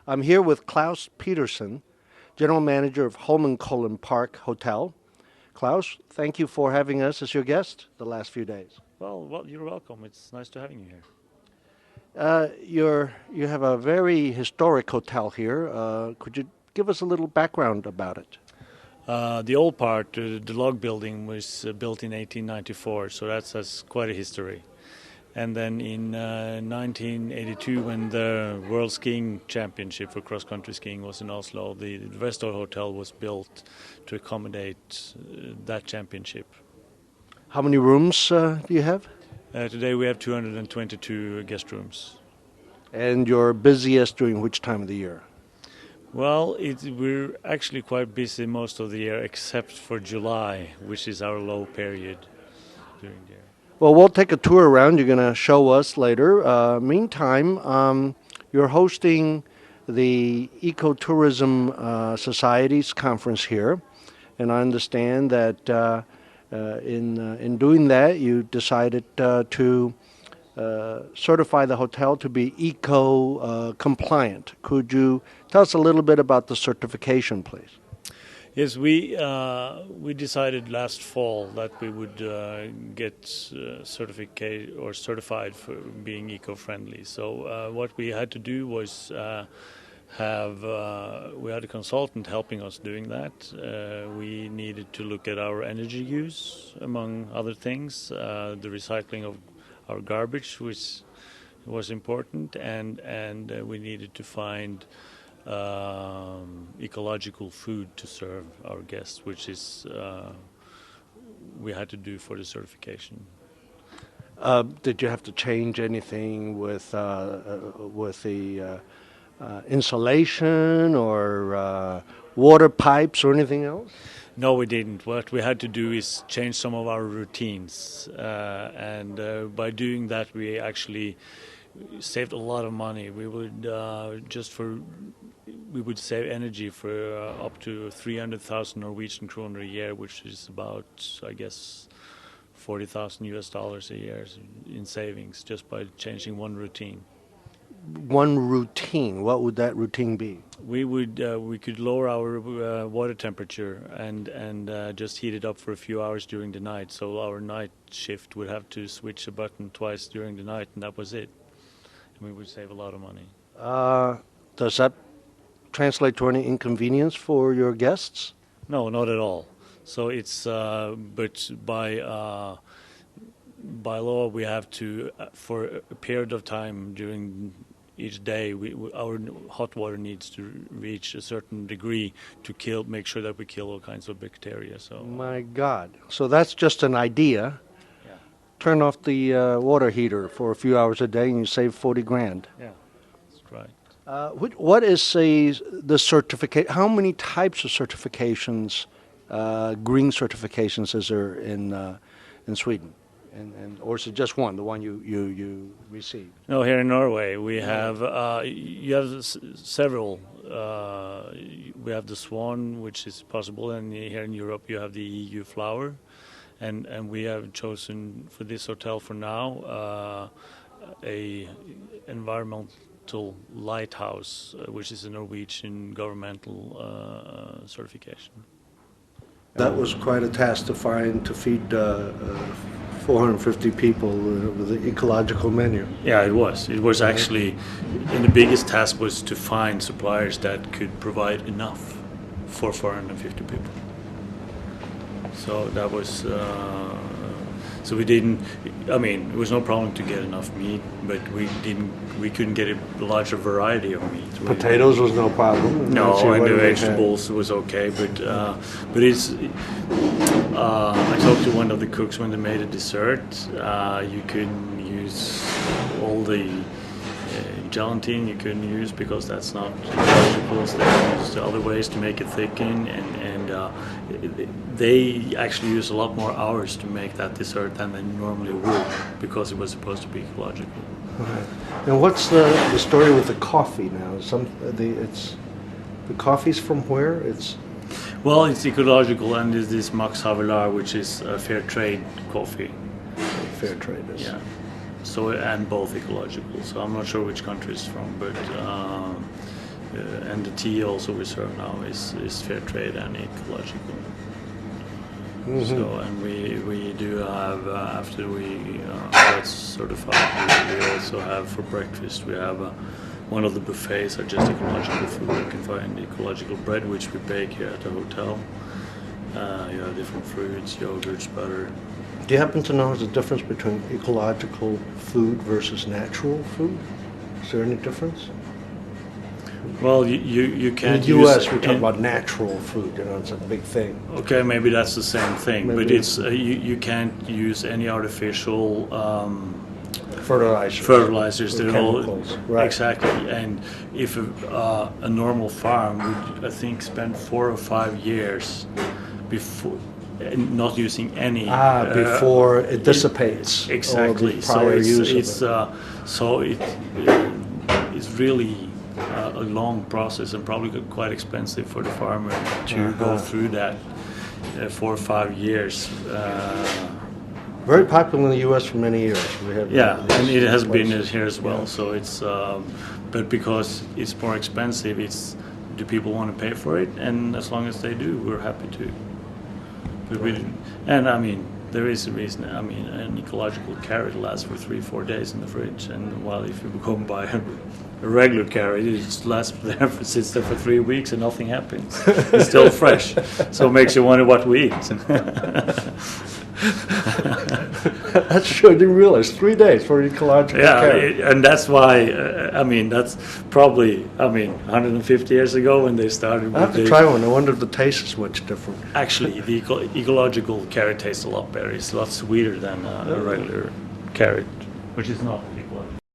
I'm here with CLAUS PETERSEN, General Manager of Holmenkollen Park Hotel. CLAUS, thank you for having us as your guest the last few days. Well, you're welcome. It's nice to having you here. You have a very historic hotel here. Could you give us a little background about it? The old part, the log building, was built in 1894, so that's quite a history. And then in 1982, when the World Skiing Championship for cross-country skiing was in Oslo, the Vestor Hotel was built to accommodate that championship. How many rooms do you have? Today we have 222 guest rooms. And you're busiest during which time of the year? Well, we're actually quite busy most of the year, except for July, which is our low period during the year. Well, we'll take a tour around. You're going to show us later. Meantime, you're hosting the Ecotourism Society's conference here, and I understand that in doing that, you decided to certify the hotel to be eco-compliant. Could you tell us a little bit about the certification, please? Yes, we decided last fall that we would get certified for being eco-friendly. So what we had to do was we had a consultant helping us doing that. We needed to look at our energy use, among other things, the recycling of our garbage, which was important, and we needed to find ecological food to serve our guests, which is we had to do for the certification. Did you have to change anything with the insulation or water pipes or anything else? No, we didn't. What we had to do is change some of our routines, and by doing that, we actually saved a lot of money. We would save energy for up to 300,000 Norwegian kroner a year, which is about, I guess, $40,000 a year in savings just by changing one routine. One routine. What would that routine be? We could lower our water temperature and just heat it up for a few hours during the night. So our night shift would have to switch a button twice during the night, and that was it. And we would save a lot of money. Does that translate to any inconvenience for your guests? No, not at all. So it's but by law we have to for a period of time during each day our hot water needs to reach a certain degree to make sure that we kill all kinds of bacteria. So my God! So that's just an idea. Yeah. Turn off the water heater for a few hours a day, and you save 40 grand. Yeah, that's right. What is the certificate? How many types of certifications, green certifications, is there in Sweden? Or is it just one, the one you received? No, here in Norway we have you have several. We have the Swan, which is possible, and here in Europe you have the EU Flower, and we have chosen for this hotel for now a environmental lighthouse, which is a Norwegian governmental certification. That was quite a task to feed 450 people with the ecological menu. Yeah, it was. It was actually, and the biggest task was to find suppliers that could provide enough for 450 people. So that was, so we didn't, I mean, it was no problem to get enough meat, but we couldn't get a larger variety of meat. Potatoes was no problem? No, and the vegetables was okay, but it's, I talked to one of the cooks when they made a dessert. You couldn't use all the gelatin you couldn't use because that's not vegetables. They used other ways to make it thicken, and they actually use a lot more hours to make that dessert than they normally would because it was supposed to be ecological. Right. And what's the story with the coffee now? The coffee's from where? Well, it's ecological, and there's this Max Havelaar, which is fair trade coffee. Fair trade, yeah. So and both ecological. So I'm not sure which country it's from, but and the tea also we serve now is fair trade and ecological. So, and we do have, after we got certified, we also have for breakfast, we have one of the buffets are just ecological food. You can find ecological bread, which we bake here at the hotel. You have different fruits, yogurts, butter. Do you happen to know the difference between ecological food versus natural food? Is there any difference? Well, you can't in the use... U.S., we talk about natural food, it's a big thing. Okay, maybe that's the same thing, Maybe but it's you can't use any artificial fertilizers. They're all chemicals, right. exactly. And if a normal farm would, I think, spend 4 or 5 years before not using any before it dissipates. Exactly. Or the So prior use it's of it. it's really a long process and probably quite expensive for the farmer to go through that 4 or 5 years. Very popular in the U.S. for many years. We have And it has been places. here as well. So it's, but because it's more expensive, do people want to pay for it? And as long as they do, we're happy to. But and I mean, there is a reason. I mean, an ecological carrot lasts for 3-4 days in the fridge, and while if you go and buy a regular carrot, it just sits there for 3 weeks and nothing happens. It's still fresh, so it makes you wonder what we eat. That's true. I didn't realize 3 days for ecological carrot. And that's why. I mean, that's probably 150 years ago when they started. I have to try one. I wonder if the taste is much different. Actually, the ecological carrot tastes a lot better. It's a lot sweeter than a regular carrot, which is not.